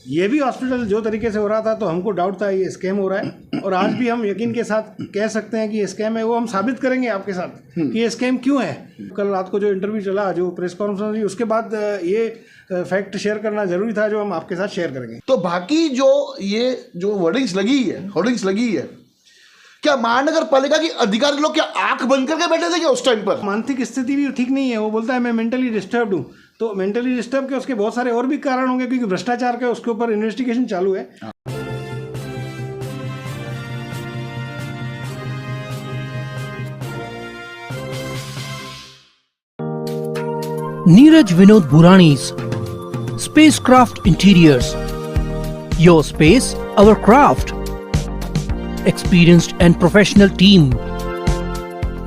ये भी हॉस्पिटल जो तरीके से हो रहा था तो हमको डाउट था ये स्कैम हो रहा है, और आज भी हम यकीन के साथ कह सकते हैं कि ये स्कैम है। वो हम साबित करेंगे आपके साथ कि ये स्कैम क्यों है। कल रात को जो इंटरव्यू चला, जो प्रेस कॉन्फ्रेंस हुई, उसके बाद ये फैक्ट शेयर करना जरूरी था, जो हम आपके साथ शेयर करेंगे। तो बाकी जो वर्डिंग्स लगी है, क्या महानगर पालिका की अधिकारी लोग क्या आंख बंद करके बैठे थे क्या उस टाइम पर? मानसिक स्थिति भी ठीक नहीं है। वो बोलता है मैं मेंटली डिस्टर्ब्ड हूँ, तो मेंटली डिस्टर्ब के उसके बहुत सारे और भी कारण होंगे, क्योंकि भ्रष्टाचार का उसके ऊपर इन्वेस्टिगेशन चालू है। Neeraj Vinod Burani's Spacecraft Interiors. Your space, our craft. Experienced and professional team.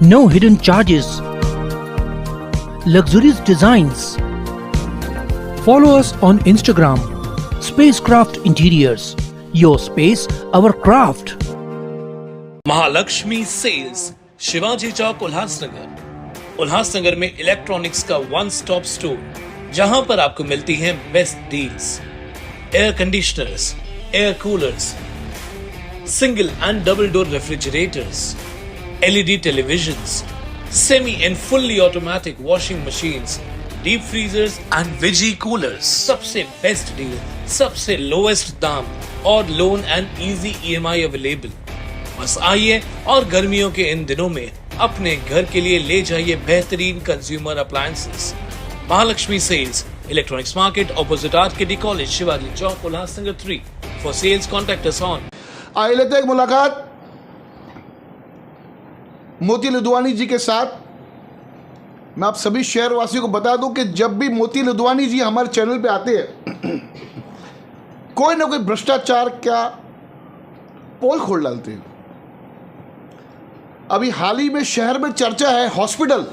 No hidden charges. Luxurious designs. Follow us on Instagram. Spacecraft Interiors. Your space, our craft. Mahalakshmi sales, Shivaji Chowk, Ulhasnagar. Ulhasnagar में इलेक्ट्रॉनिक्स का one stop store, जहां पर आपको मिलती हैं best deals. Air conditioners, air coolers, single and double door refrigerators, LED televisions, semi and fully automatic washing machines, deep freezers and veggie coolers. सबसे best deal, सबसे lowest दाम और loan and easy EMI available. बस आइए और गर्मियों के इन दिनों में अपने घर के लिए ले जाइए बेहतरीन consumer appliances. Mahalakshmi sales, electronics market, opposite RKD college, Shivaji Chowk, Ulhasnagar 3। For sales contact us on. आइए लेते हैं एक मुलाकात मोती लुधवानी जी के साथ। मैं आप सभी शहरवासियों को बता दूं कि जब भी मोती लुधवानी जी हमारे चैनल पे आते हैं कोई ना कोई भ्रष्टाचार का पोल खोल डालते हैं। अभी हाल ही में शहर में चर्चा है, हॉस्पिटल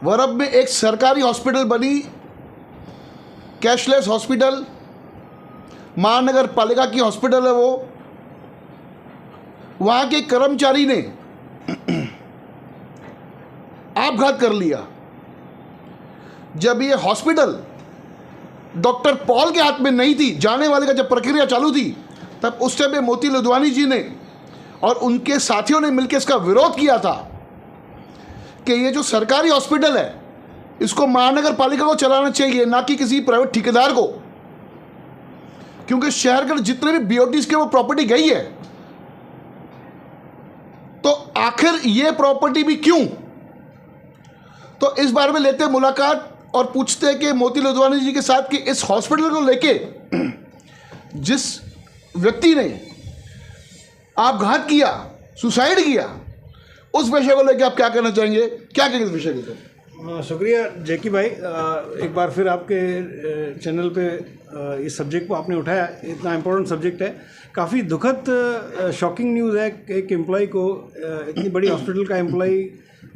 वरब में एक सरकारी हॉस्पिटल बनी, कैशलेस हॉस्पिटल, महानगर पालिका की हॉस्पिटल है वो। वहां के कर्मचारी ने आपघात कर लिया। जब ये हॉस्पिटल डॉक्टर पॉल के हाथ में नहीं थी, जाने वाले का जब प्रक्रिया चालू थी, तब उस टाइम पे मोती लुधवानी जी ने और उनके साथियों ने मिलकर इसका विरोध किया था कि ये जो सरकारी हॉस्पिटल है इसको महानगर पालिका को चलाना चाहिए, ना कि किसी प्राइवेट ठेकेदार को, क्योंकि शहर के जितने भी बीओटीज के वो प्रॉपर्टी गई है, तो आखिर ये प्रॉपर्टी भी क्यों? तो इस बारे में लेते हैं मुलाकात और पूछते हैं कि मोती लुधवानी जी के साथ कि इस हॉस्पिटल को लेके जिस व्यक्ति ने आपघात किया, सुसाइड किया, उस विषय को लेकर आप क्या कहना चाहेंगे? क्या कहेंगे इस विषय को? शुक्रिया जैकी भाई, एक बार फिर आपके चैनल पे इस सब्जेक्ट को आपने उठाया। इतना इम्पोर्टेंट सब्जेक्ट है। काफ़ी दुखद शॉकिंग न्यूज़ है कि एक एम्प्लॉय को, इतनी बड़ी हॉस्पिटल का एम्प्लॉय,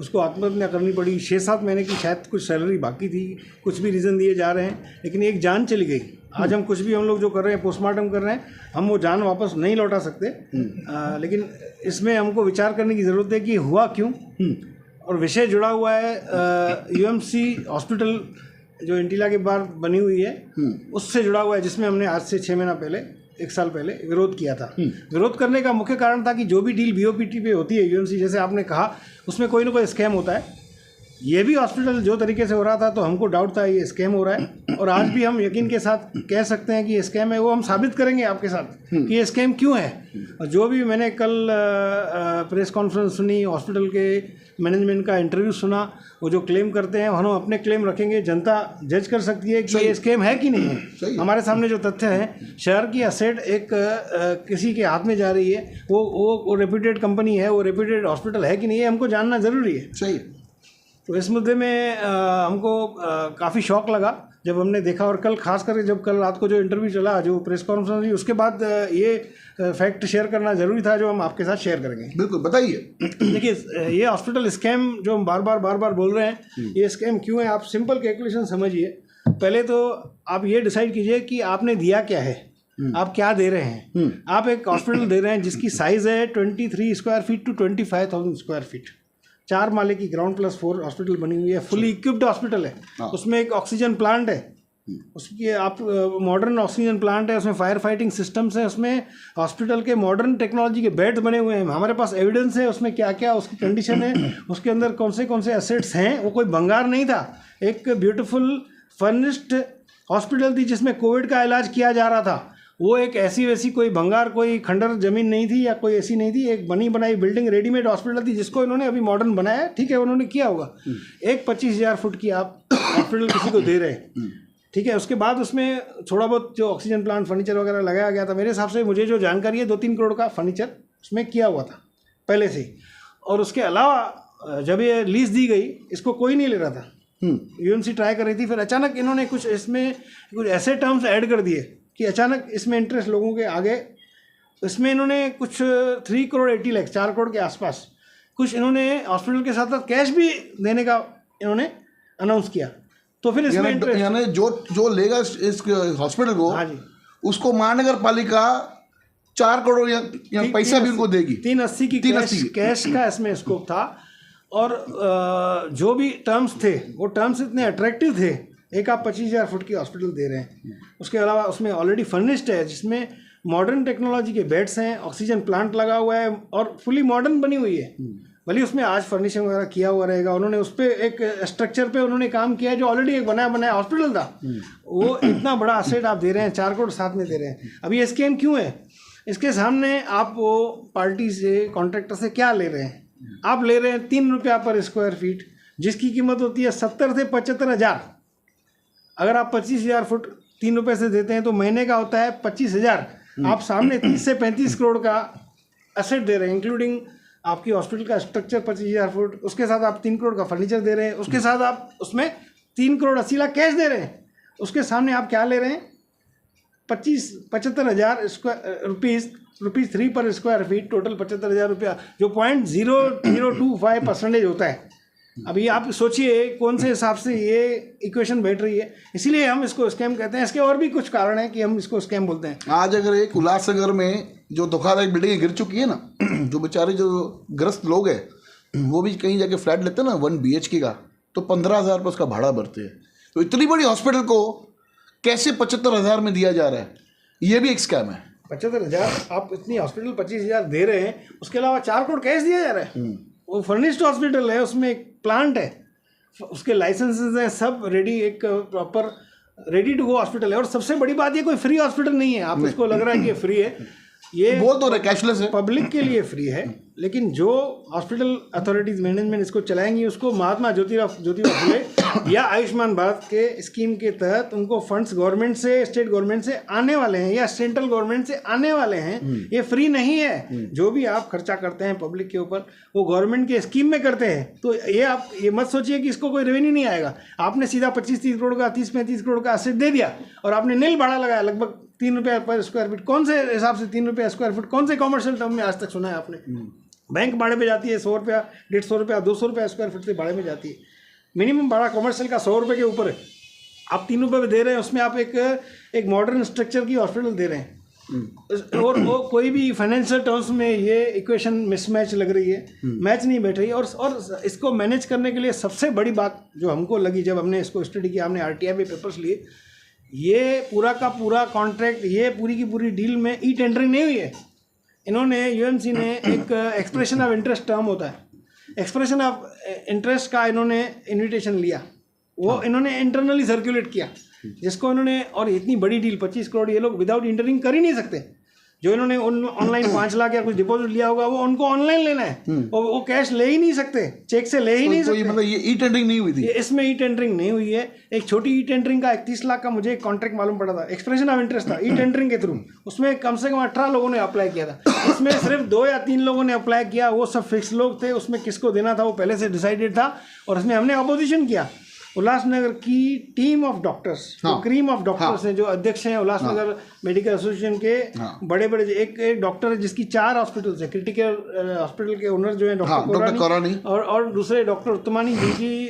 उसको आत्महत्या करनी पड़ी। 6-7 महीने की शायद कुछ सैलरी बाकी थी, कुछ भी रीज़न दिए जा रहे हैं, लेकिन एक जान चली गई। आज हम कुछ भी हम लोग जो कर रहे हैं, पोस्टमार्टम कर रहे हैं, हम वो जान वापस नहीं लौटा सकते। लेकिन इसमें हमको विचार करने की ज़रूरत है कि हुआ क्यों। और विषय जुड़ा हुआ है यूएमसी हॉस्पिटल जो इंटिला के बाहर बनी हुई है, उससे जुड़ा हुआ है, जिसमें हमने आज से 6 महीना पहले, 1 साल पहले विरोध किया था। विरोध करने का मुख्य कारण था कि जो भी डील बीओपीटी पे होती है यूएमसी, जैसे आपने कहा, उसमें कोई ना कोई स्कैम होता है। ये भी हॉस्पिटल जो तरीके से हो रहा था तो हमको डाउट था ये स्कैम हो रहा है, और आज भी हम यकीन के साथ कह सकते हैं कि ये स्कैम है। वो हम साबित करेंगे आपके साथ कि ये स्कैम क्यों है। और जो भी मैंने कल प्रेस कॉन्फ्रेंस सुनी, हॉस्पिटल के मैनेजमेंट का इंटरव्यू सुना, वो जो क्लेम करते हैं हम अपने क्लेम रखेंगे। जनता जज कर सकती है कि ये स्कैम है कि नहीं है। हमारे सामने जो तथ्य हैं, शहर की असेट एक किसी के हाथ में जा रही है, वो रेप्यूटेड कंपनी है, वो रेप्यूटेड हॉस्पिटल है कि नहीं है, हमको जानना ज़रूरी है। सही। तो इस मुद्दे में हमको काफ़ी शौक लगा जब हमने देखा। और कल खास करके जब कल रात को जो इंटरव्यू चला, जो प्रेस कॉन्फ्रेंस हुई, उसके बाद ये फैक्ट शेयर करना ज़रूरी था, जो हम आपके साथ शेयर करेंगे। बिल्कुल, बताइए। देखिए, ये हॉस्पिटल स्कैम जो हम बार बार बोल रहे हैं, ये स्कैम क्यों है, आप सिंपल कैलकुलेशन समझिए। पहले तो आप ये डिसाइड कीजिए कि आपने दिया क्या है, आप क्या दे रहे हैं। आप एक हॉस्पिटल दे रहे हैं जिसकी साइज़ है 23 square feet to 25,000 square feet. 4 माले की ग्राउंड +4 हॉस्पिटल बनी हुई है, फुली इक्विप्ड हॉस्पिटल है। उसमें एक ऑक्सीजन प्लांट है, उसकी आप मॉडर्न ऑक्सीजन प्लांट है, उसमें फायर फाइटिंग सिस्टम्स हैं, उसमें हॉस्पिटल के मॉडर्न टेक्नोलॉजी के बेड्स बने हुए हैं, हमारे पास एविडेंस है उसमें क्या क्या उसकी कंडीशन है, उसके अंदर कौन से एसेट्स हैं। वो कोई भंगार नहीं था, एक ब्यूटीफुल फर्निश्ड हॉस्पिटल थी जिसमें कोविड का इलाज किया जा रहा था। वो एक ऐसी वैसी कोई भंगार कोई खंडर ज़मीन नहीं थी या कोई ऐसी नहीं थी, एक बनी बनाई बिल्डिंग रेडीमेड हॉस्पिटल थी जिसको इन्होंने अभी मॉडर्न बनाया। ठीक है, उन्होंने किया होगा। एक 25,000 फुट की आप हॉस्पिटल किसी को दे रहे हैं, ठीक है। उसके बाद उसमें थोड़ा बहुत जो ऑक्सीजन प्लांट फर्नीचर वगैरह लगाया गया था, मेरे हिसाब से मुझे जो जानकारी है 2-3 करोड़ का फर्नीचर उसमें किया हुआ था पहले से ही। और उसके अलावा जब ये लीज दी गई, इसको कोई नहीं ले रहा था, यूएमसी ट्राई कर रही थी। फिर अचानक इन्होंने कुछ इसमें कुछ ऐसे टर्म्स ऐड कर दिए कि अचानक इसमें इंटरेस्ट लोगों के आगे, इसमें इन्होंने कुछ 3 करोड़ 80 लाख 4 करोड़ के आसपास कुछ इन्होंने हॉस्पिटल के साथ साथ कैश भी देने का इन्होंने अनाउंस किया। तो फिर इसमें इंटरेस्ट यानी जो लेगा इस हॉस्पिटल को, हाँ जी, उसको महानगर पालिका 4 करोड़ या पैसा भी उनको देगी। 380 की कैश का इसमें स्कोप था। और जो भी टर्म्स थे वो टर्म्स इतने अट्रैक्टिव थे। एक आप 25,000 फुट की हॉस्पिटल दे रहे हैं, उसके अलावा उसमें ऑलरेडी फर्निश्ड है जिसमें मॉडर्न टेक्नोलॉजी के बेड्स हैं, ऑक्सीजन प्लांट लगा हुआ है और फुली मॉडर्न बनी हुई है। भले उसमें आज फर्निशिंग वगैरह किया हुआ रहेगा, उन्होंने उस पर एक स्ट्रक्चर पे उन्होंने काम किया है जो ऑलरेडी एक बनाया हॉस्पिटल था। वो इतना बड़ा असेट आप दे रहे हैं, 4 करोड़ साथ में दे रहे हैं। अब ये स्कैम क्यों है? इसके सामने आप वो पार्टी से कॉन्ट्रैक्टर से क्या ले रहे हैं? आप ले रहे हैं 3 रुपया पर स्क्वायर फीट, जिसकी कीमत होती है 70 से 75 हज़ार। अगर आप 25,000 फुट 3 रुपये से देते हैं तो महीने का होता है 25,000। आप सामने 30 से 35 करोड़ का असेट दे रहे हैं, इंक्लूडिंग आपकी हॉस्पिटल का स्ट्रक्चर 25,000 फुट, उसके साथ आप 3 करोड़ का फर्नीचर दे रहे हैं, उसके साथ आप उसमें 3 करोड़ 80 लाख कैश दे रहे हैं। उसके सामने आप क्या ले रहे हैं? 75 हज़ार रुपीज़ 3 पर स्क्वायर फीट, टोटल 75,000 रुपया, जो 0.0025% होता है। अभी आप सोचिए कौन से हिसाब से ये इक्वेशन बैठ रही है। इसीलिए हम इसको स्कैम कहते हैं। इसके और भी कुछ कारण हैं कि हम इसको स्कैम बोलते हैं। आज अगर एक उल्लासनगर में जो धोखाधड़ी बिल्डिंग गिर चुकी है ना, जो बेचारे जो ग्रस्त लोग हैं वो भी कहीं जाके फ्लैट लेते हैं ना 1 BHK का, तो 15,000 पर उसका भाड़ा भरते हैं। तो इतनी बड़ी हॉस्पिटल को कैसे 75,000 में दिया जा रहा है? ये भी एक स्कैम है। 75,000 आप इतनी हॉस्पिटल 25,000 दे रहे हैं, उसके अलावा 4 करोड़ कैश दिया जा रहा है। वो फर्निश्ड हॉस्पिटल है, उसमें एक प्लांट है, उसके लाइसेंसेस हैं, सब रेडी, एक proper ready to go hospital है। और सबसे बड़ी बात, ये कोई फ्री हॉस्पिटल नहीं है। आप इसको लग रहा है कि ये फ्री है, ये बोल तो रहे कैशलेस है, पब्लिक के लिए फ्री है। लेकिन जो हॉस्पिटल अथॉरिटीज मैनेजमेंट इसको चलाएंगी, उसको महात्मा ज्योतिबा फुले या आयुष्मान भारत के स्कीम के तहत उनको फंड्स गवर्नमेंट से, स्टेट गवर्नमेंट से आने वाले हैं या सेंट्रल गवर्नमेंट से आने वाले हैं। ये फ्री नहीं है। जो भी आप खर्चा करते हैं पब्लिक के ऊपर, वो गवर्नमेंट के स्कीम में करते हैं। तो ये आप ये मत सोचिए कि इसको कोई रेवेन्यू नहीं आएगा। आपने सीधा 25-30 करोड़ का, 30-35 करोड़ का असेट दे दिया और आपने नील भाड़ा लगाया लगभग 3 रुपया पर स्क्वायर फीट। कौन से हिसाब से 3 रुपया स्क्वायर फीट, कौन से कॉमर्शियल टर्म में आज तक सुना है आपने? बैंक भाड़े पे जाती है 100 रुपया, 150 रुपया, 200 रुपया स्क्वायर फीट से भाड़े में जाती है। मिनिमम भाड़ा कॉमर्शियल का 100 रुपये के ऊपर है। आप 3 रुपये में दे रहे हैं, उसमें आप एक मॉडर्न स्ट्रक्चर की हॉस्पिटल दे रहे हैं। और वो कोई भी फाइनेंशियल टर्म्स में ये इक्वेशन मिसमैच लग रही है, मैच नहीं बैठ रही है। और इसको मैनेज करने के लिए सबसे बड़ी बात जो हमको लगी जब हमने इसको स्टडी किया, हमने RTI में पेपर्स लिए, ये पूरा का पूरा कॉन्ट्रैक्ट, ये पूरी की पूरी डील में ई टेंडरिंग नहीं हुई है। इन्होंने UMC ने एक एक्सप्रेशन ऑफ इंटरेस्ट टर्म होता है, एक्सप्रेशन ऑफ इंटरेस्ट का इन्होंने इन्विटेशन लिया, वो इन्होंने इंटरनली सर्कुलेट किया, जिसको इन्होंने, और इतनी बड़ी डील 25 करोड़ ये लोग विदाउट इंटरिंग कर ही नहीं सकते। जो इन्होंने ऑनलाइन 5 लाख या कुछ डिपॉजिट लिया होगा वो उनको ऑनलाइन लेना है, और वो कैश ले ही नहीं सकते, चेक से ले ही नहीं सकते। मतलब ये ई टेंडरिंग नहीं हुई थी, इसमें ई टेंडरिंग नहीं हुई है। एक छोटी ई टेंडरिंग का 31 लाख का मुझे एक कॉन्ट्रैक्ट मालूम पड़ा था, एक्सप्रेशन ऑफ इंटरेस्ट था ई टेंडरिंग के थ्रू। उसमें कम से कम 18 लोगों ने अप्लाई किया था, इसमें सिर्फ 2 या 3 लोगों ने अप्लाई किया, वो सब फिक्स लोग थे। उसमें किसको देना था वो पहले से डिसाइडेड था, और उसमें हमने अपोजिशन किया। उल्लासनगर की team of doctors, cream of doctors हैं, जो अध्यक्ष हैं उल्लासनगर मेडिकल एसोसिएशन के, बड़े बड़े एक डॉक्टर है जिसकी 4 हॉस्पिटल्स है, क्रिटिकल हॉस्पिटल के ओनर जो है डॉक्टर कोरानी, और दूसरे डॉक्टर उत्तमानी, जिनकी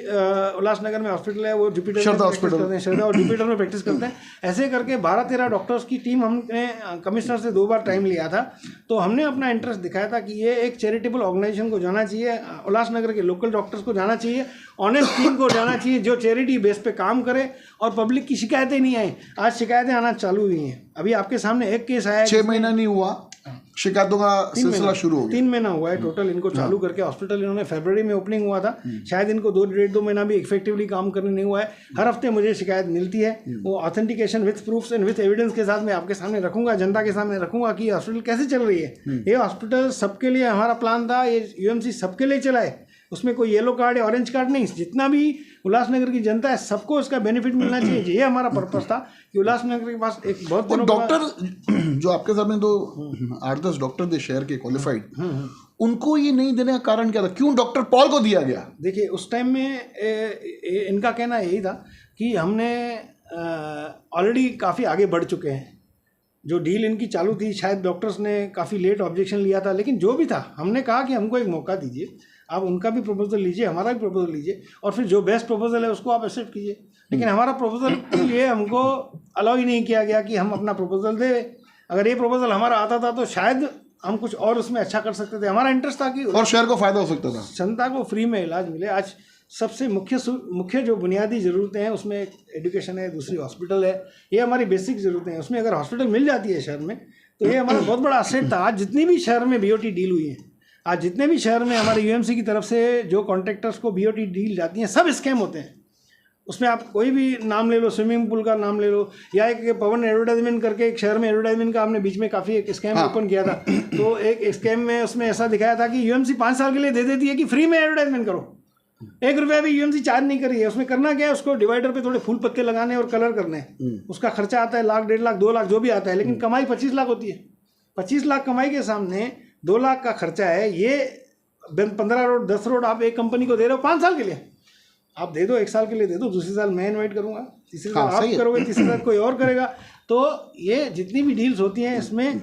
उल्लासनगर में हॉस्पिटल है, वो जुपिटर करते हैं, श्रद्धा और जुपिटर में प्रैक्टिस करते हैं। ऐसे करके 12-13 डॉक्टर्स की टीम हमने कमिश्नर से 2 बार टाइम लिया था। तो हमने अपना इंटरेस्ट दिखाया था कि ये एक चैरिटेबल ऑर्गेनाइजेशन को जाना चाहिए, उल्लासनगर के लोकल डॉक्टर्स को जाना चाहिए, ऑनेस्ट टीम को जाना चाहिए, जो जो चैरिटी बेस पे काम करे और पब्लिक की शिकायतें नहीं आए। आज शिकायतें आना चालू हुई हैं। अभी आपके सामने एक केस आया है 6 महीना नहीं हुआ, शिकायतों का सिलसिला शुरू हो गया। 3 महीना हुआ है टोटल इनको चालू करके। हॉस्पिटल इन्होंने फरवरी में ओपनिंग हुआ था, शायद इनको 1.5-2 महीना भी इफेक्टिवली काम करने नहीं हुआ है। हर हफ्ते मुझे शिकायत मिलती है, वो authentication with proofs and with evidence के साथ मैं आपके सामने रखूंगा, जनता के सामने रखूंगा कि हॉस्पिटल कैसे चल रही है। ये हॉस्पिटल सबके लिए हमारा प्लान था, ये यूएमसी सबके लिए चला है, उसमें कोई येलो कार्ड या ऑरेंज कार्ड नहीं। जितना भी उल्लासनगर की जनता है सबको उसका बेनिफिट मिलना चाहिए। ये हमारा पर्पस था कि उल्लासनगर के पास एक बहुत और डॉक्टर जो आपके सामने तो 8-10 डॉक्टर थे शहर के क्वालिफाइड, उनको ये नहीं देने का कारण क्या था? क्यों डॉक्टर पॉल को दिया गया? देखिए उस टाइम में इनका कहना यही था कि हमने ऑलरेडी काफ़ी आगे बढ़ चुके हैं। जो डील इनकी चालू थी, शायद डॉक्टर्स ने काफ़ी लेट ऑब्जेक्शन लिया था, लेकिन जो भी था हमने कहा कि हमको एक मौका दीजिए, आप उनका भी प्रपोजल लीजिए, हमारा भी प्रपोजल लीजिए, और फिर जो बेस्ट प्रपोजल है उसको आप एक्सेप्ट कीजिए। लेकिन हमारा प्रपोजल के लिए हमको अलाउ ही नहीं किया गया कि हम अपना प्रपोजल दें। अगर ये प्रपोजल हमारा आता था तो शायद हम कुछ और उसमें अच्छा कर सकते थे। हमारा इंटरेस्ट था कि और शहर को फायदा हो सकता था, जनता को फ्री में इलाज मिले। आज सबसे मुख्य जो बुनियादी ज़रूरतें हैं उसमें एजुकेशन है, दूसरी हॉस्पिटल है, ये हमारी बेसिक ज़रूरतें हैं। उसमें अगर हॉस्पिटल मिल जाती है शहर में तो ये हमारा बहुत बड़ा असेट था। आज जितनी भी शहर में बीओटी डील हुई है, आज जितने भी शहर में हमारे यूएमसी की तरफ से जो कॉन्ट्रैक्टर्स को बीओटी डील जाती हैं, सब स्कैम होते हैं। उसमें आप कोई भी नाम ले लो, स्विमिंग पूल का नाम ले लो, या एक पवन एडवर्टाइजमेंट करके एक शहर में एडवर्टाइजमेंट का हमने बीच में काफ़ी एक स्कैम ओपन किया था। तो एक स्कैम में उसमें ऐसा दिखाया था कि यूएमसी 5 साल के लिए दे देती है कि फ्री में एडवर्टाइजमेंट करो, 1 रुपया भी यूएमसी चार्ज नहीं कर रही है। उसमें करना क्या है, उसको डिवाइडर पे थोड़े फूल पत्ते लगाने और कलर करने, उसका खर्चा आता है 1 लाख, 1.5 लाख, 2 लाख जो भी आता है, लेकिन कमाई 25 लाख होती है। 25 लाख कमाई के सामने 2 लाख का खर्चा है। ये 15 रोड 10 रोड आप एक कंपनी को दे रहे हो 5 साल के लिए, आप दे दो, 1 साल के लिए दे दो, दूसरे साल मैं इन्वाइट करूंगा, तीसरे साल आप करोगे, तीसरे साल कोई और करेगा। तो ये जितनी भी डील्स होती हैं इसमें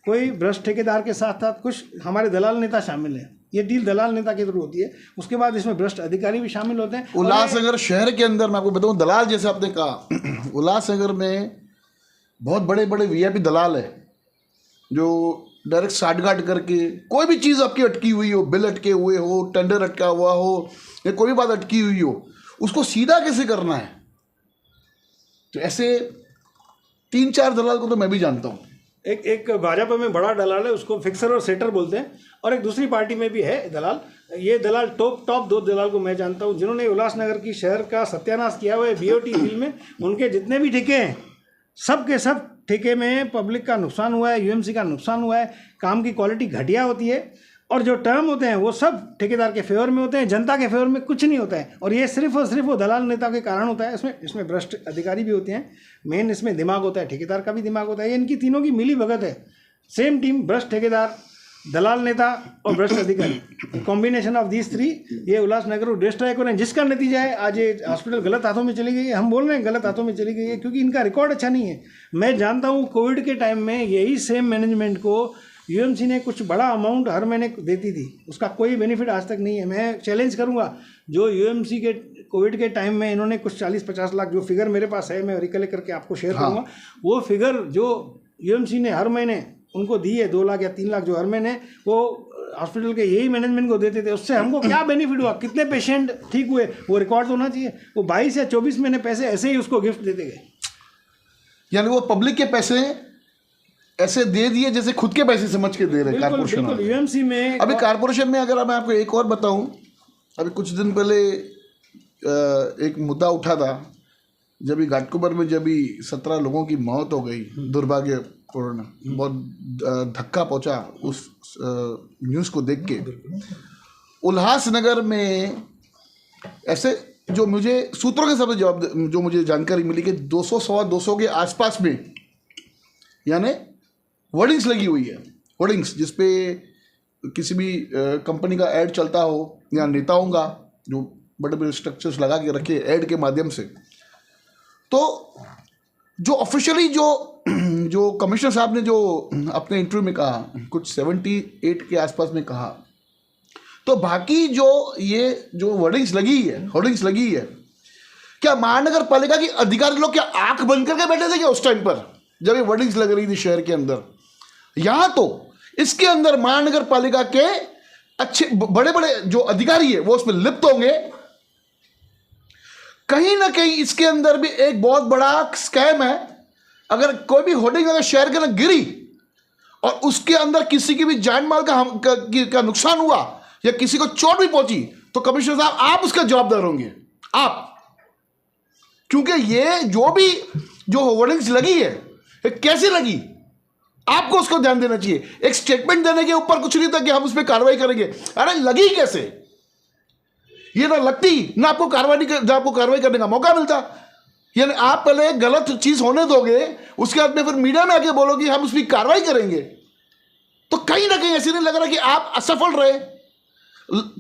कोई भ्रष्ट ठेकेदार के साथ साथ कुछ हमारे दलाल नेता शामिल हैं। ये डील दलाल नेता के थ्रू होती है। उसके बाद इसमें भ्रष्ट अधिकारी भी शामिल होते हैं। उल्लासनगर शहर के अंदर मैं आपको बताऊं, दलाल जैसे आपने कहा, उल्लासनगर में बहुत बड़े बड़े वीआईपी दलाल है जो डायरेक्ट साठगांठ करके कोई भी चीज़ आपकी अटकी हुई हो, बिल अटके हुए हो, टेंडर अटका हुआ हो, या कोई भी बात अटकी हुई हो, उसको सीधा कैसे करना है। तो ऐसे 3-4 दलाल को तो मैं भी जानता हूँ। एक भाजपा में बड़ा दलाल है, उसको फिक्सर और सेटर बोलते हैं, और एक दूसरी पार्टी में भी है दलाल। ये दलाल टॉप 2 दलाल को मैं जानता हूँ जिन्होंने उल्लासनगर की शहर का सत्यानाश किया हुआ है बीओटी डील में। उनके जितने भी ठेके हैं सब के सब ठेके में पब्लिक का नुकसान हुआ है, यूएमसी का नुकसान हुआ है, काम की क्वालिटी घटिया होती है, और जो टर्म होते हैं वो सब ठेकेदार के फेवर में होते हैं, जनता के फेवर में कुछ नहीं होता है। और ये सिर्फ और सिर्फ वो दलाल नेता के कारण होता है। इसमें भ्रष्ट अधिकारी भी होते हैं, मेन इसमें दिमाग होता है, ठेकेदार का भी दिमाग होता है। ये इनकी तीनों की मिली भगत है, सेम टीम, भ्रष्ट ठेकेदार, दलाल नेता और भ्रष्ट अधिकारी, कॉम्बिनेशन ऑफ दीज 3 ये उल्लासनगर को डिस्ट्रॉय करें, जिसका नतीजा है आज ये हॉस्पिटल गलत हाथों में चली गई है। हम बोल रहे हैं गलत हाथों में चली गई है क्योंकि इनका रिकॉर्ड अच्छा नहीं है। मैं जानता हूँ कोविड के टाइम में यही सेम मैनेजमेंट को यूएमसी ने कुछ बड़ा अमाउंट हर महीने देती थी, उसका कोई बेनिफिट आज तक नहीं है। मैं चैलेंज करूंगा, जो यूएमसी के कोविड के टाइम में इन्होंने कुछ 40-50 लाख, जो फिगर मेरे पास है मैं रिकलेक्ट करके आपको शेयर करूंगा, वो फिगर जो यूएमसी ने हर महीने उनको दी है, 2 लाख या 3 लाख जो हर महीने वो हॉस्पिटल के यही मैनेजमेंट को देते थे, उससे हमको क्या बेनिफिट हुआ, कितने पेशेंट ठीक हुए, वो रिकॉर्ड होना चाहिए। वो 22 या 24 महीने पैसे ऐसे ही उसको गिफ्ट देते गए, यानी वो पब्लिक के पैसे ऐसे दे दिए जैसे खुद के पैसे समझ के दे रहे कारपोरेशन बिल्कुल। यूएमसी में अभी कारपोरेशन में अगर मैं आपको एक और बताऊं, अभी कुछ दिन पहले एक मुद्दा उठा था, जब भी घाटकोपर में जब भी 17 लोगों की मौत हो गई, दुर्भाग्यपूर्ण, बहुत धक्का पहुंचा उस न्यूज़ को देख के। उल्लासनगर में ऐसे जो मुझे सूत्रों के सब जो मुझे जानकारी मिली कि 200-225 के आसपास में यानी वर्डिंग्स लगी हुई है, वर्डिंग्स जिसपे किसी भी कंपनी का ऐड चलता हो या नेताओं का जो बड़े बड़े स्ट्रक्चर्स लगा के रखे ऐड के माध्यम से। तो जो ऑफिशियली जो कमिश्नर साहब ने जो अपने इंटरव्यू में कहा, कुछ 78 के आसपास में कहा, तो बाकी जो वर्डिंग्स लगी है, क्या महानगर पालिका की अधिकारी लोग क्या आंख बंद करके बैठे थे क्या उस टाइम पर जब ये वर्डिंग्स लग रही थी शहर के अंदर? यहां तो इसके अंदर महानगर पालिका के अच्छे बड़े बड़े जो अधिकारी है वो उसमें लिप्त होंगे, कहीं ना कहीं इसके अंदर भी एक बहुत बड़ा स्कैम है। अगर कोई भी होर्डिंग अगर शहर के अंदर गिरी और उसके अंदर किसी की भी जान माल का नुकसान हुआ या किसी को चोट भी पहुंची तो कमिश्नर साहब आप उसका जवाबदार होंगे, आप। क्योंकि ये जो होर्डिंग्स लगी है ये कैसे लगी, आपको उसको ध्यान देना चाहिए। एक स्टेटमेंट देने के ऊपर कुछ नहीं था कि हम उस पर कार्रवाई करेंगे। अरे लगी कैसे, ये ना लगती ना आपको कार्रवाई करने का मौका मिलता। यानी आप पहले गलत चीज होने दोगे, उसके बाद में फिर मीडिया में आके बोलोगे हम उस पर कार्रवाई करेंगे, तो कहीं ना कहीं ऐसे नहीं लग रहा कि आप असफल रहे।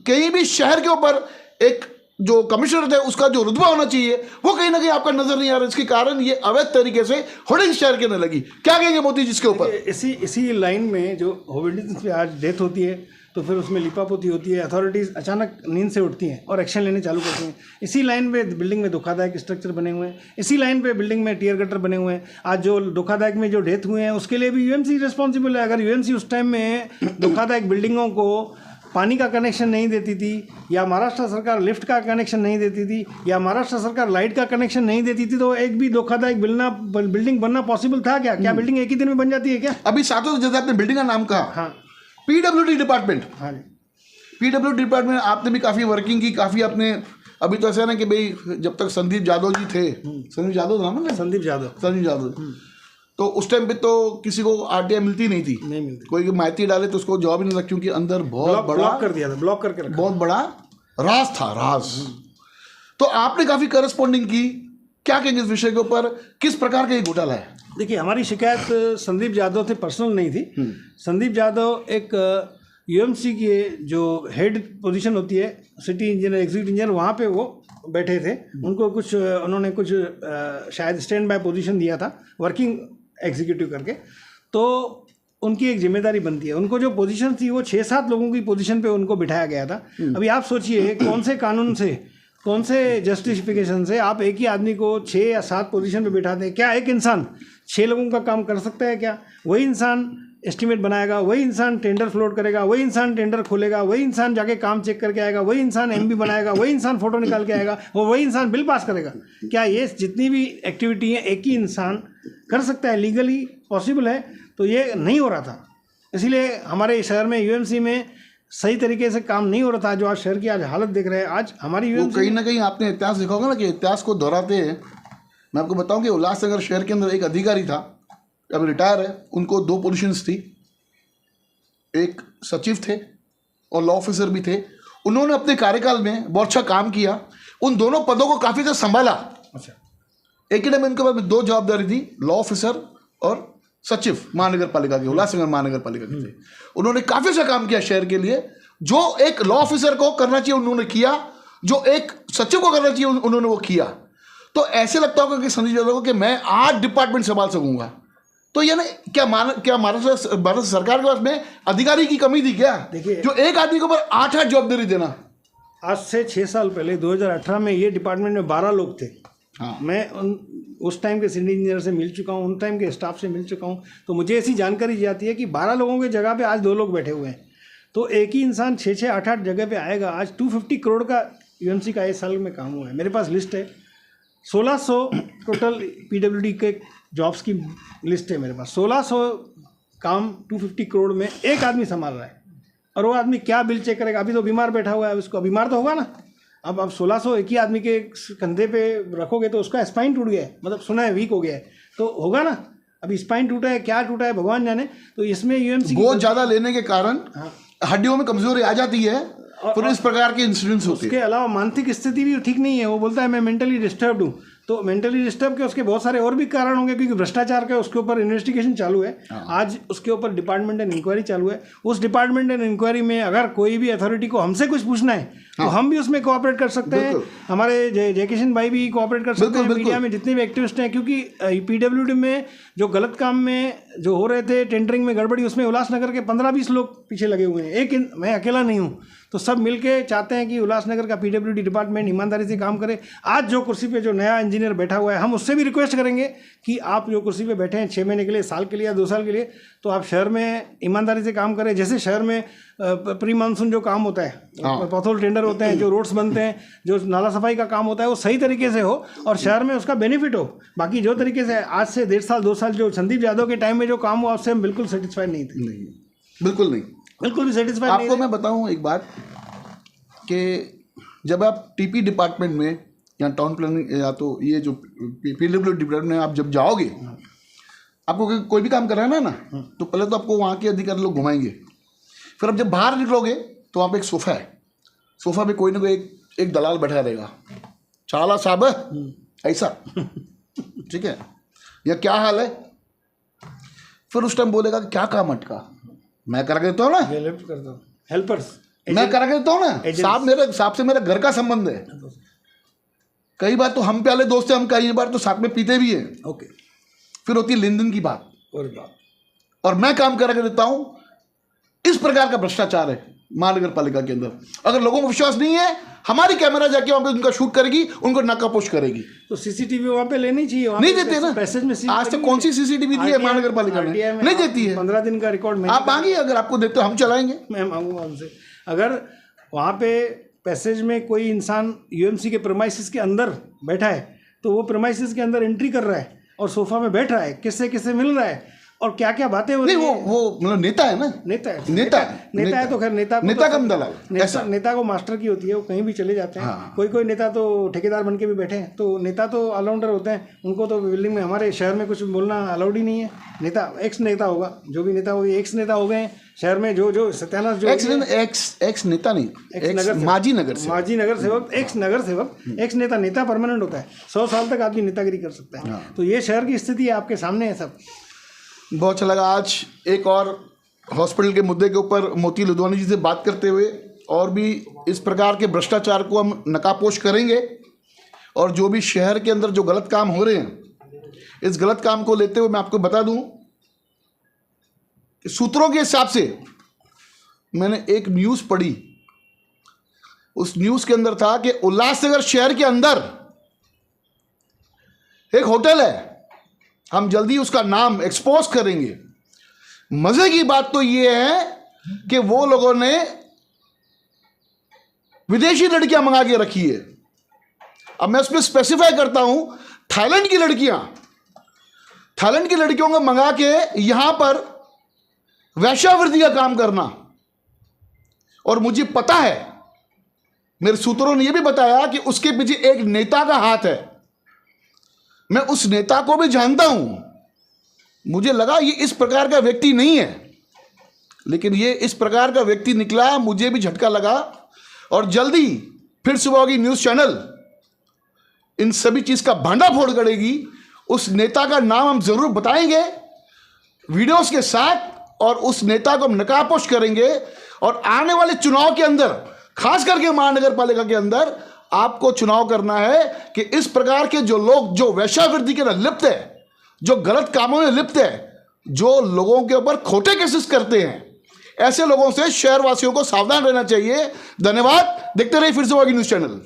कहीं भी शहर के ऊपर एक जो कमिश्नर थे उसका जो रुतबा होना चाहिए वो कहीं ना कहीं आपका नजर नहीं आ रहा। इसके कारण ये अवैध तरीके से होर्डिंग शहर के अंदर लगी। क्या कहेंगे मोदी जी इसके ऊपर? इसी लाइन में जो होर्डिंग्स पे आज डेथ होती है तो फिर उसमें लिपापोती होती है, अथॉरिटीज़ अचानक नींद से उठती हैं और एक्शन लेने चालू करती हैं। इसी लाइन पे बिल्डिंग में धोखादायक स्ट्रक्चर बने हुए हैं, इसी लाइन पे बिल्डिंग में टीयर गटर बने हुए हैं। आज जो धोखादायक में जो डेथ हुए हैं उसके लिए भी यूएमसी रिस्पॉन्सिबल है। अगर यूएमसी उस टाइम में धोखादायक बिल्डिंगों को पानी का कनेक्शन नहीं देती थी, या महाराष्ट्र सरकार लिफ्ट का कनेक्शन नहीं देती थी, या महाराष्ट्र सरकार लाइट का कनेक्शन नहीं देती थी, तो एक भी धोखादायक बिल्डिंग बनना पॉसिबल था क्या? क्या बिल्डिंग एक ही दिन में बन जाती है क्या? अभी साथों जैसे आपने बिल्डिंग का नाम कहा, हाँ, पीडब्ल्यूडी डिपार्टमेंट। हाँ जी, पीडब्ल्यूडी डिपार्टमेंट आपने भी काफ़ी वर्किंग की, काफ़ी आपने। अभी तो ऐसा है ना कि भाई जब तक संदीप यादव जी थे, संदीप यादव नाम है ना, संदीप यादव, तो उस टाइम पे तो किसी को आरटीआई मिलती नहीं थी, नहीं मिलती। कोई माहिती डाले तो उसको जवाब ही नहीं था, क्योंकि अंदर बहुत बड़ा ब्लॉक कर दिया था, ब्लॉक करके रखा। बहुत बड़ा राज था, राज। तो आपने काफ़ी करस्पॉन्डिंग की, क्या कहेंगे इस विषय के ऊपर, किस प्रकार का ये घोटाला है? देखिए, हमारी शिकायत संदीप यादव से पर्सनल नहीं थी। संदीप यादव एक यूएमसी की जो हेड पोजीशन होती है, सिटी इंजीनियर, एग्जीक्यूटिव इंजीनियर, वहाँ पे वो बैठे थे। उनको उन्होंने कुछ शायद स्टैंड बाय पोजीशन दिया था, वर्किंग एग्जीक्यूटिव करके। तो उनकी एक जिम्मेदारी बनती है, उनको जो पोजीशन थी वो 6-7 लोगों की पोजीशन पे उनको बिठाया गया था। अभी आप सोचिए कौन से कानून से, कौन से जस्टिफिकेशन से आप एक ही आदमी को 6 या 7 पोजीशन पे बिठाते हैं? क्या एक इंसान 6 लोगों का काम कर सकता है क्या? वही इंसान एस्टीमेट बनाएगा, वही इंसान टेंडर फ्लोट करेगा, वही इंसान टेंडर खोलेगा, वही इंसान जाके काम चेक करके आएगा, वही इंसान एमबी बनाएगा, वही इंसान फोटो निकाल के आएगा, और वही इंसान बिल पास करेगा। क्या ये जितनी भी एक्टिविटी है एक ही इंसान कर सकता है? लीगली पॉसिबल है? तो ये नहीं हो रहा था। इसलिए हमारे शहर में यूएमसी में सही तरीके से काम नहीं हो रहा था। जो आज शहर की आज हालत देख रहे हैं, आज हमारी यूएमसी, कहीं ना कहीं आपने इतिहास देखा होगा ना, कि इतिहास को दोहराते हैं। मैं आपको बताऊं कि उल्लासनगर शहर के अंदर एक अधिकारी था, अब रिटायर है, उनको 2 पोजीशंस थी, एक सचिव थे और लॉ ऑफिसर भी थे। उन्होंने अपने कार्यकाल में बहुत अच्छा काम किया, उन दोनों पदों को काफ़ी ज़्यादा संभाला। अच्छा, एक ही टाइम इनके पास 2 जवाबदारी थी, लॉ ऑफिसर और सचिव महानगर पालिका के, उल्लासनगर महानगर पालिका के थे। उन्होंने काफ़ी अच्छा काम किया शहर के लिए। जो एक लॉ ऑफिसर को करना चाहिए उन्होंने किया, जो एक सचिव को करना चाहिए उन्होंने वो किया। तो ऐसे लगता होगा कि संदीप यादव को कि मैं 8 डिपार्टमेंट संभाल सकूंगा। तो ये ना क्या भारत सरकार के पास में अधिकारी की कमी थी क्या? देखिए, जो एक आदमी के ऊपर 8 जवाबदारी देना। आज से 6 साल पहले 2018 में ये डिपार्टमेंट में 12 लोग थे। हाँ। मैं उस टाइम के सिटी इंजीनियर से मिल चुका हूँ, उन टाइम के स्टाफ से मिल चुका हूँ, तो मुझे ऐसी जानकारी जाती है कि 12 लोगों की जगह पे आज 2 लोग बैठे हुए हैं। तो एक ही इंसान 6-6, 8-8 जगह पे आएगा। आज 250 करोड़ का यूएमसी का इस साल में काम हुआ है। मेरे पास लिस्ट है, 1600 टोटल पीडब्ल्यूडी के जॉब्स की लिस्ट है मेरे पास। 1600 काम 250 करोड़ में एक आदमी संभाल रहा है, और वो आदमी क्या बिल चेक करेगा? अभी तो बीमार बैठा हुआ है, उसको बीमार तो होगा ना। अब 1600 एक ही आदमी के कंधे पे रखोगे तो उसका स्पाइन टूट गया है, मतलब सुना है वीक हो गया है, तो होगा ना। अभी स्पाइन टूटा है, क्या टूटा है भगवान जाने। तो इसमें यूएमसी बहुत ज़्यादा लेने के कारण हड्डियों में कमजोरी आ जाती है, फिर इस प्रकार के इंसिडेंट्स होते हैं। उसके अलावा मानसिक स्थिति भी ठीक नहीं है। वो बोलता है मैं मेंटली डिस्टर्ब्ड हूँ। तो मेंटली डिस्टर्ब के उसके बहुत सारे और भी कारण होंगे, क्योंकि भ्रष्टाचार का उसके ऊपर इन्वेस्टिगेशन चालू है। आज उसके ऊपर डिपार्टमेंट एंड इंक्वायरी चालू है। उस डिपार्टमेंट एंड इंक्वायरी में अगर कोई भी अथॉरिटी को हमसे कुछ पूछना है तो हम भी उसमें कोऑपरेट कर सकते हैं। हमारे जयकिशन भाई भी कोऑपरेट कर सकते हैं, मीडिया में जितने भी एक्टिविस्ट हैं। क्योंकि पीडब्ल्यूडी में जो गलत काम में जो हो रहे थे, टेंडरिंग में गड़बड़ी, उसमें उल्लासनगर के 15-20 लोग पीछे लगे हुए हैं। मैं अकेला नहीं हूँ। तो सब मिलके चाहते हैं कि उल्लासनगर का पीडब्ल्यूडी डिपार्टमेंट ईमानदारी से काम करे। आज जो कुर्सी पे जो नया इंजीनियर बैठा हुआ है, हम उससे भी रिक्वेस्ट करेंगे कि आप जो कुर्सी पे बैठे हैं 6 महीने के लिए, साल के लिए या 2 साल के लिए, तो आप शहर में ईमानदारी से काम करें। जैसे शहर में प्री मानसून जो काम होता है, पथोल टेंडर टेंडर होते हैं, जो रोड्स बनते हैं, जो नाला सफाई का काम होता है, वो सही तरीके से हो और शहर में उसका बेनिफिट हो। बाकी जो तरीके से आज से 1.5 साल 2 साल जो संदीप यादव के टाइम में जो काम हुआ, उससे हम बिल्कुल सेटिस्फाइड नहीं थे। नहीं, बिल्कुल नहीं, बिल्कुल भी सेटिस्फाइड नहीं आपको थे। मैं बताऊं एक बात कि जब आप टीपी डिपार्टमेंट में या टाउन प्लानिंग या तो ये जो पीडब्ल्यू डिपार्टमेंट में आप जब जाओगे, आपको कोई भी काम कराना है ना, तो पहले तो आपको वहाँ के अधिकारी लोग घुमाएंगे। फिर अब जब बाहर निकलोगे तो वहाँ पे एक सोफ़ा है, सोफ़ा पे कोई ना कोई एक दलाल बैठा रहेगा, चाला साहब ऐसा, ठीक है, या क्या हाल है। फिर उस टाइम बोलेगा कि क्या काम अटका, मैं करा के देता हूँ ना, हेल्प करता हूँ, हेल्पर्स, मैं करा के देता हूँ ना, साहब से मेरा घर का संबंध है। कई बार तो हम प्याले दोस्त हैं, हम कई बार तो साथ में पीते भी हैं। ओके, फिर होती है लेन देन की बात, और और मैं काम करा के देता हूँ। इस प्रकार का भ्रष्टाचार है महानगर पालिका के अंदर। अगर लोगों को विश्वास नहीं है, हमारी कैमरा जाके वहां पे उनका शूट करेगी, उनको नाकापोश करेगी। तो सीसीटीवी वहाँ पे लेनी चाहिए, नहीं देते ना, पैसेज में आज तक कौन सी सीसीटीवी दी है महानगर पालिका ने? नहीं देती है। 15 दिन का रिकॉर्ड आप मांगिए, अगर आपको देते हो हम चलाएंगे। मैं मांगूंगा उनसे। अगर वहाँ पे पैसेज में कोई इंसान यूएमसी के प्रेमाइसिस के अंदर बैठा है, तो वो प्रेमाइसिस के अंदर एंट्री कर रहा है और सोफा में बैठ रहा है, किससे किससे मिल रहा है और क्या क्या बातें हो रही नहीं, है। वो मतलब नेता है ना, नेता है, नेता है तो खैर नेता कम दलाल, ऐसा नेता को मास्टर की होती है, वो कहीं भी चले जाते हैं। हाँ। कोई नेता तो ठेकेदार बन के भी बैठे हैं, तो नेता तो ऑलराउंडर होते हैं, उनको तो बिल्डिंग में, हमारे शहर में कुछ बोलना अलाउड ही नहीं है। नेता एक्स नेता होगा, जो भी नेता हो, एक्स नेता हो गए हैं शहर में, जो सत्यानाश, जो एक्स नेता नहीं, माजी नगर सेवक, एक्स नगर सेवक, एक्स नेता, नेता परमानेंट होता है, 100 साल तक आदमी नेतागिरी कर सकता है। तो ये शहर की स्थिति आपके सामने है सब। बहुत अच्छा लगा आज एक और हॉस्पिटल के मुद्दे के ऊपर मोती लुधियाना जी से बात करते हुए, और भी इस प्रकार के भ्रष्टाचार को हम नकापोश करेंगे, और जो भी शहर के अंदर जो गलत काम हो रहे हैं, इस गलत काम को लेते हुए मैं आपको बता दूं कि सूत्रों के हिसाब से मैंने एक न्यूज़ पढ़ी, उस न्यूज़ के अंदर था कि उल्लासनगर शहर के अंदर एक होटल है, हम जल्दी उसका नाम एक्सपोज करेंगे। मजे की बात तो यह है कि वो लोगों ने विदेशी लड़कियां मंगा के रखी है। अब मैं उसमें स्पेसिफाई करता हूं, थाईलैंड की लड़कियों को मंगा के यहां पर वैश्यावृत्ति का काम करना। और मुझे पता है, मेरे सूत्रों ने यह भी बताया कि उसके पीछे एक नेता का हाथ है। मैं उस नेता को भी जानता हूं, मुझे लगा ये इस प्रकार का व्यक्ति नहीं है, लेकिन ये इस प्रकार का व्यक्ति निकला, मुझे भी झटका लगा। और जल्दी फिर सुबह होगी न्यूज़ चैनल इन सभी चीज़ का भांडाफोड़ करेगी। उस नेता का नाम हम जरूर बताएंगे वीडियोस के साथ, और उस नेता को हम नकाबपोश करेंगे। और आने वाले चुनाव के अंदर, खास करके महानगर पालिका के अंदर, आपको चुनाव करना है कि इस प्रकार के जो लोग जो वेश्यावृत्ति के अंदर लिप्त है, जो गलत कामों में लिप्त है, जो लोगों के ऊपर खोटे केसेस करते हैं, ऐसे लोगों से शहरवासियों को सावधान रहना चाहिए। धन्यवाद। देखते रहिए फिर से होगी न्यूज़ चैनल।